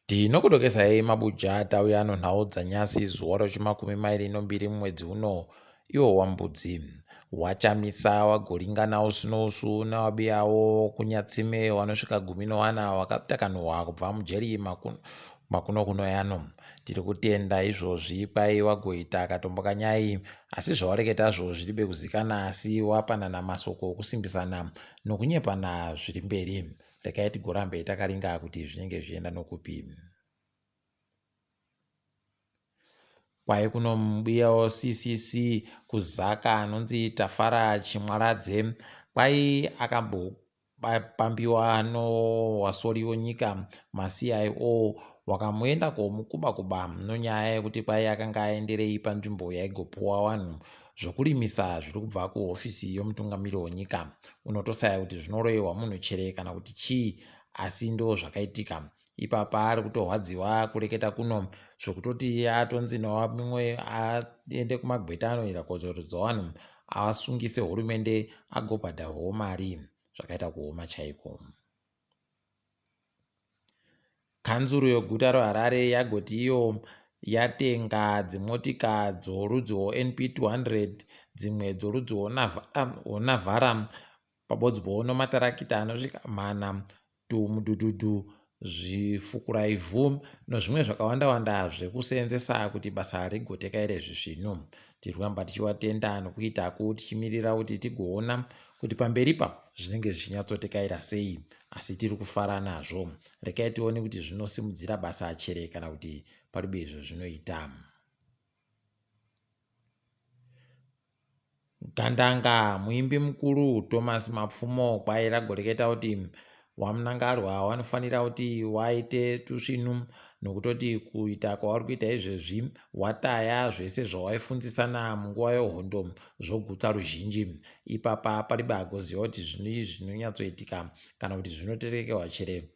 Ndinokudokesai maBuja tauya noNhau dzanyasi zuva rochi22 mwedzi uno iwo waMbudzi waChamisa wagoringana usu nousu nawabiyawo wokuNyatsime vanosvika 14 vakatakanurwa kubva mujeri makuno kuno yano. Tiri kutenda izvozvi kwai wagoita akatomboka nyai, asi zvawareketazvo zviribe kuzikana, asi wapanana masoko okusimbisana nokunyepana zviri mberi. Rekai tigorambe takaringa kuti zvinenge zvichienda nokupi. Kwai kuno mubiyawo CCC kuzaka anonzi Tafara Chimwaradze kwai akambopambiwa nowasori wenyika maCIO wakamuenda komukuba-kuba nonyaya yekuti kwai akanga aenderei panzvimbo yaigopuwa vanhu zvokurimisa zviri kubva kuhofisi yomutungamiri wenyika. Unotosaya kuti zvinorohwa munhu chere kana kuti chii, asi ndo zvakaitika. Ipapa ari kutorwadziwa kureketa kuno zvokutoti atonzi mumwe aende kumagweta anoira kozorudza vanhu asungise hurumende agobhadharwawo mari. Zvakaita kuoma chaiko. Kanzuru yeguta reHarare yagoti iyo yatenga dzimotika dzorudzi NP200 dzimwe dzorudzi rweNavara pabodzi nomatarakita anosvika 100, tumudhudhudhu, zvifukura ivhu nezvimwe zvakawanda zvekuseenzesa kuti basa rigotekaire zvinhu. Tiri kuramba tichivatenda nokuita tichimirira kuti tigoona kuti pamberipa zvinenge zvichinyatsotokaira sei, asi tiri kufara nazvo. Rekai tione kuti zvinosimudzira basa chere kana kuti paribe izvo zvinoita. Gandanga muimbi mukuru Thomas Mapfumo kwai ragoreketa kuti wamunangarwa wanofanira kuti waite tusvinu nokutoti kuita kwavari kuita izvezvi wataya zvese zvawaifundzisana munguva yehondo zvogutsa ruzhinji. Ipapa paribe agoziva kuti zvinhu izvi zvinonyatsoitika kana kuti zvinoterekerwa chere.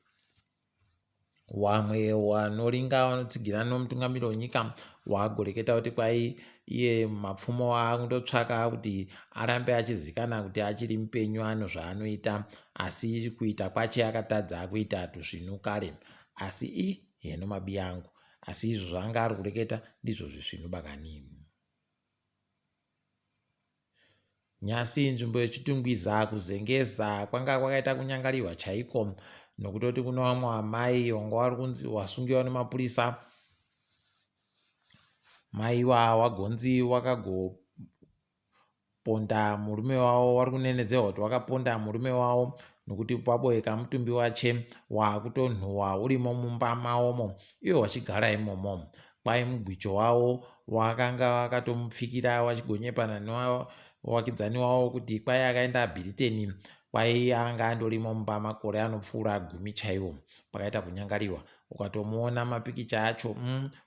Wamwe wanoringa vanotsigira nomutungamiri wenyika waagoreketa kuti kwai iye Mapfumo akundotsvaka kuti arambe achizikana kuti achiri mupenyu ano zvaanoita, asi kuita kwache akatadza kuita tuzvinu kare. Asi heno mabiya angu, asi izvo zvaanga ari kureketa ndizvo zvisvinu bakani. Nyasi nzvimbo yechitungwiza kuzengeza kwanga kwakaita kunyangarirwa chaiko, nokutoti kuno vamwe amai vanga vari kunzi wasungiwa nemapurisa. Maiwa wagonzi wakagoponda murume wavo, vari kunenedzerwa kuti wakaponda murume wavo nokuti paboeka mutumbi wache waakutonhuhwa urimo mumba mavomo iwo wachigara imomo. Kwai mugwicho wavo wakanga wakatomupfikira wachigonyepana newakidzani wavo kuti kwai akaenda bulletin, kwai anga andorimo mumba makore anopfuura 10 chaiwo. Pakaita kunyangariwa, ukatomuona mapikicha acho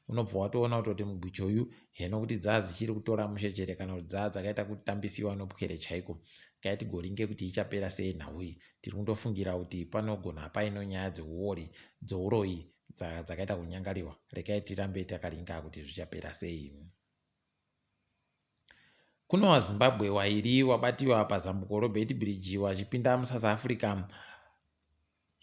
unobva watoona kuti mugwicho uyu heno kuti dzichiri kutora mushechere kana kuti dzakaita kutambisiwa nopwere chaiko. Kai tigoringe kuti ichapera sei nhau iyi. Tiri kundofungira kuti panogona paino nyaya dzeuroyi dzakaita kunyangariwa. Rekai tirambe takaringa kuti zvichapera sei. Kuno waZimbabwe wairi wabatiwa pazambuko Robert Bridge wachipinda muSouth Africa,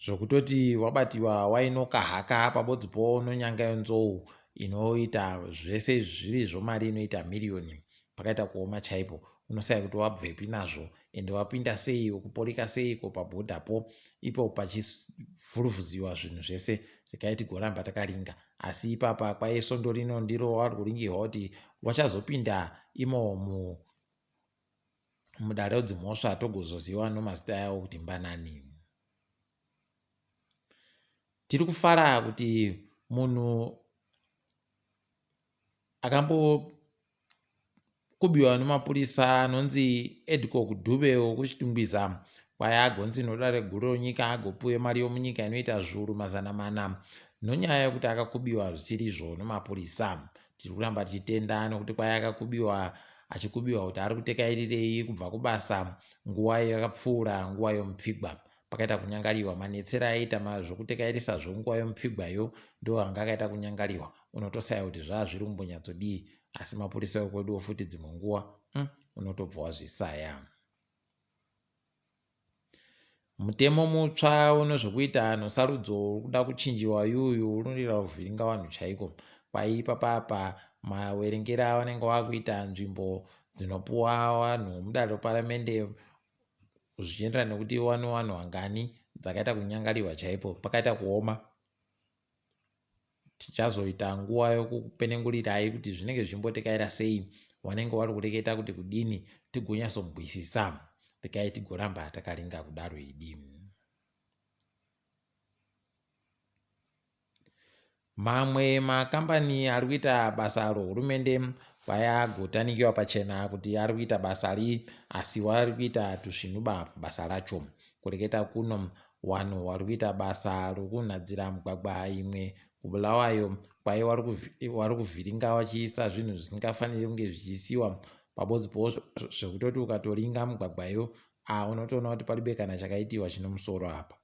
zvokutoti wabatiwa wainoKahaka pabodzipo nonyanga yonzou inoita zvese zviri zvomari inoita miriyoni. Pakaita kuoma chaipo. Unosaya kuti wabvepi nazvo ende wapinda sei, wokuporika seiko pabhodhapo ipo pachivhuruvhuziwa zvinhu zvese. Rekai tigoramba takaringa, asi ipapa kwai svondo rino ndiro vari kuringirwa kuti wachazopinda imo mudare redzimhosva togozoziva nomazita yavo kuti mbanani. Tiri kufara kuti munhu akambokubiwa nemapurisa anonzi Edcock wokuchitungwiza kwai agonzi nodare guru renyika agopuwe mari yomunyika inoita zviuru 400 nonyaya yekuti akakubiwa zvisirizvo nemapurisa. Tiri kuramba tichitenda nokuti kwai akakubiwa achikubiwa kuti ari kutekairirei kubva kubasa nguva yakapfuura nguva yomupfigwa. Pakaita kunyangariwa. Manetsero aiita zvokutekairisa zvonguva yomupfigwayo ndo anga akaita kunyangariwa. Unotosaya kuti zviri kumbonyatsodii, asi mapurisa ekwedu futi dzimwe nguva unotobva wazvisaya. Mutemo mutsva unozvokuita nosarudzo kuda kuchinjiwa yuyu unorira kuvhiringa vanhu chaiko. Paipapapa mawerengero avanenge vakuita nzvimbo dzinopuwa vanhu mudare reparamende zvichienderana nekuti wani vanhu vangani dzakaita kunyangariwa chaipo pakaita kuoma. Tichazoita nguva yokupenengurirai kuti zvinenge zvichimbotekaira sei wanenge vari kureketa kuti kudini tigonyatsobwisisa rekai tigoramba takaringa kudaro idi. Mamwe makambani ari kuita basa rohurumende vayagotanikiwa pachena kuti ari kuita basa asi vari kuita tuzvinuba basa racho. Kureketa kuno vanhu vari kuita basa rokunhadzira mugwagwa imwe kubulawayo kwai vari kuvhiringa vachiisa zvinhu zvisingafaniri kunge zvichiisiwa pabodzi zvekutoti ukatoringa mugwagwayo unotoona kuti paribe kana chakaitiwa chine musoro apa.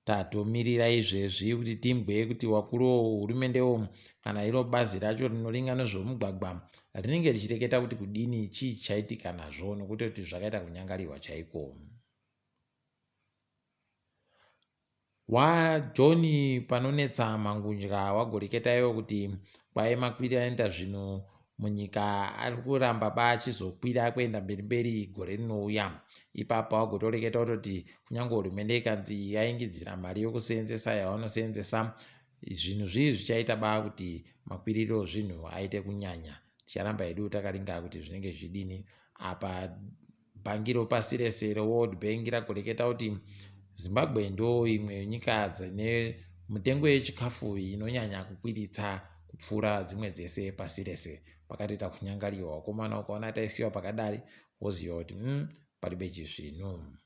Tatomirira izvezvi kuti timbwe kuti wakuru wehurumende kana iro bazi racho rinoringa nezvomugwagwa rinenge richireketa kuti kudini chii chaitika nazvo nokuti kuti zvakaita kunyangariwa chaiko. waJohn panonetsa mangunja wagoreketayo kuti kwai makwirira anoita zvinhu munyika ari kuramba achizokwira kuenda mberi gore rinouya. Ipapo wagotoreketa kuti kunyange hurumende ikanzi yaingidzira mari yokuseenzesa yavanosenzesa zvinhu zvivi zvichaita kuti makwiriro zvinhu aite kunyanya. Ticharamba hedu takaringa kuti zvinenge zvidini. Apa bhangi repasi rese reWorld Bank ragoreketa kuti Zimbabwe ndo imwe yenyika dzine mitengo yechikafu inonyanya kukwiritsa kupfuura dzimwe dzese pasi rese. Pakatoita kunyangariwa wakomana ukaona taisiwa pakadari woziva kuti paribe chizvinu.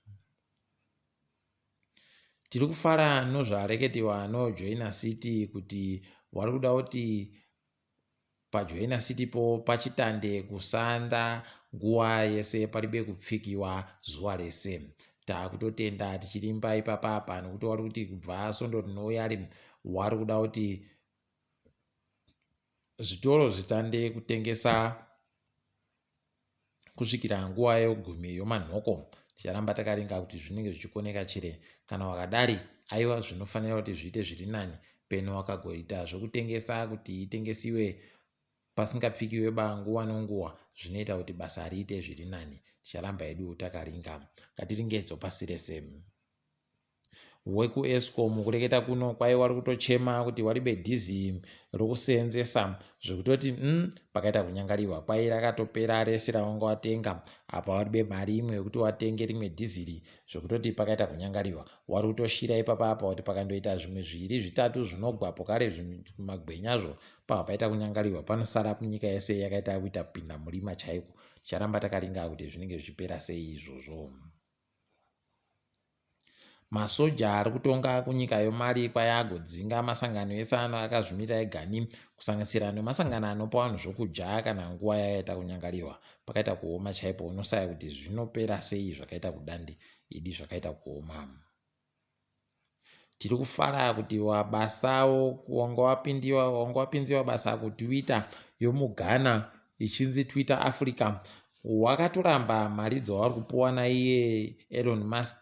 Tiri kufara nozvareketiwa noJoina City kuti vari kuda kuti paJoina City po pachitande kusanda nguva yese paribe kupfikiwa zuva rese. Takutotenda tichirimba ipapapa nokuti vari kuti kubva svondo rinouya vari kuda kuti zvitoro zvitande kutengesa kusvikira nguva yegumi yomanhoko. Ticharamba takaringa kuti zvinenge zvichikoneka chire. Kana wakadari aiwa zvinofanira kuti zviite zviri nani peno wakagoita zvokutengesa kuti itengesiwe pasingapfikiwe nguva nenguva zvinoita kuti basa riite zviri nani. Ticharamba hedu takaringa. Ngatiringedzo pasi rese. WekuEscom kureketa kuno kwai vari kutochema kuti waribe dhizi rokuseenzesa zvekutoti pakaita kunyangariwa kwai rakatopera rese ravanga watenga. Apa waribe mari imwe yekuti watenge rimwe dhiziri zvekutoti pakaita kunyangariwa. Wari kutoshira ipapapa kuti pakandoita zvimwe zviri zvitatu zvinogwa pokare magwenyazvo paita kunyangariwa panosara nyika yese yakaita kuita kupinda murima chaiko. Ticharamba takaringa kuti zvinenge zvichipera sei izvozvo. Masoja ari kutonga kunyika yoMali kwai agodzinga masangano ese akazvimirira egani kusanganisira nemasangano anopa vanhu zvokudya kana nguva yakaita kunyangariwa. Pakaita kuoma chaipo unosaya kuti zvinopera sei zvakaita kudandi idi zvakaita kuoma. Tiri kufara kuti wabasawo wanga wapinziwa basa kuTwitter yomuGhana ichinzi Twitter Africa wakatoramba mari dzavari kupuwa naiye Elon Musk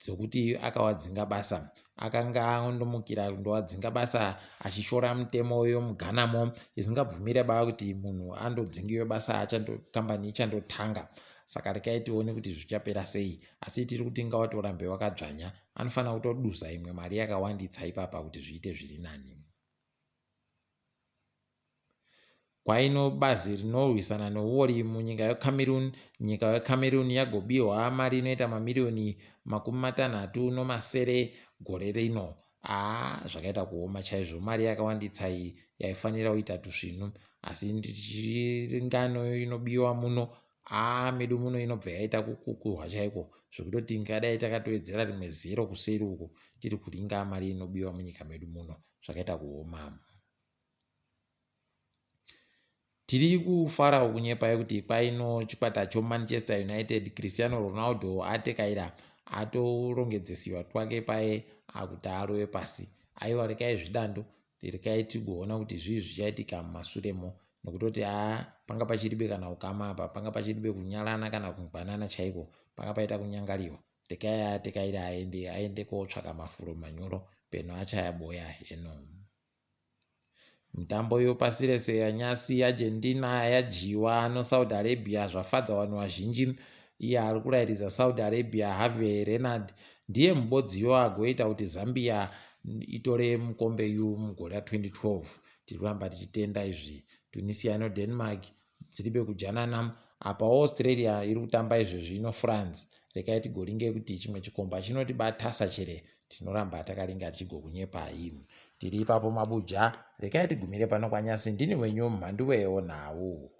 dzokuti akawadzinga basa. Akanga andomukira kundowadzinga basa achishora mutemo yomuGhanamo isingabvumire kuti munhu andodzingiwe basa kambani ichandotanga. Saka rekai tione kuti zvichapera sei. Asi tiri kuti ngavatorambe wakadzvanya. Anofanira kutodusa imwe mari yakawanditsa ipapa kuti zviite zviri nani. Kwaino bazi rinorwisana nehuori munyika yeCameroon. Nyika yeCameroon yagobihwa mari inoita mamirioni 60 gore rino. Zvakaita kuoma chaizvo. Mari yakawanditsa iyi yaifanira kuita tuzvinu. Asi ngano inobiwa muno medu muno inobva yaita kukukurwa chaiko zvekutoti ngadai takatoedzera rimwe zero kuseri uko tiri kuringa mari inobiwa munyika medu muno. Zvakaita kuoma. Tiri kufara kunyepa kuti kwaino chikwata choManchester United Cristiano Ronaldo atekaira atorongedzesiwa twake paye kuti arove pasi. Aiwa rekai zvidando rekai tigoona kuti zvii zvichaitika mumasuremo. nokutoti panga pachiribe kana ukama apa, panga pachiribe kunyalana kana kungwanana chaiko, panga paita kunyangariwa. Tekairi aende kotsvaka mafuro manyoro peno achaya boya heno. Mitambo yopasi rese yanyasi, Argentina yajiwa noSaudi Arabia zvafadza vanhu vazhinji. Iye ari kurairidza Saudi Arabia, Harvey Renard, ndiye mubodziyo agoita kuti Zambia itore mukombe uyu mugore ra2012. Tiri kuramba tichitenda izvi. Tunisia noDenmark dziribe kujanana. Apa Australia iri kutamba izvezvi noFrance. Rekai tigoringe kuti chimwe chikomba chinotibatasa chere, tinoramba takaringa chigokunyepai. Tiri ipapo mabuja, rekai tigumire pano kwaNyasi. Ndini wenyu mHanduwe WeNhau.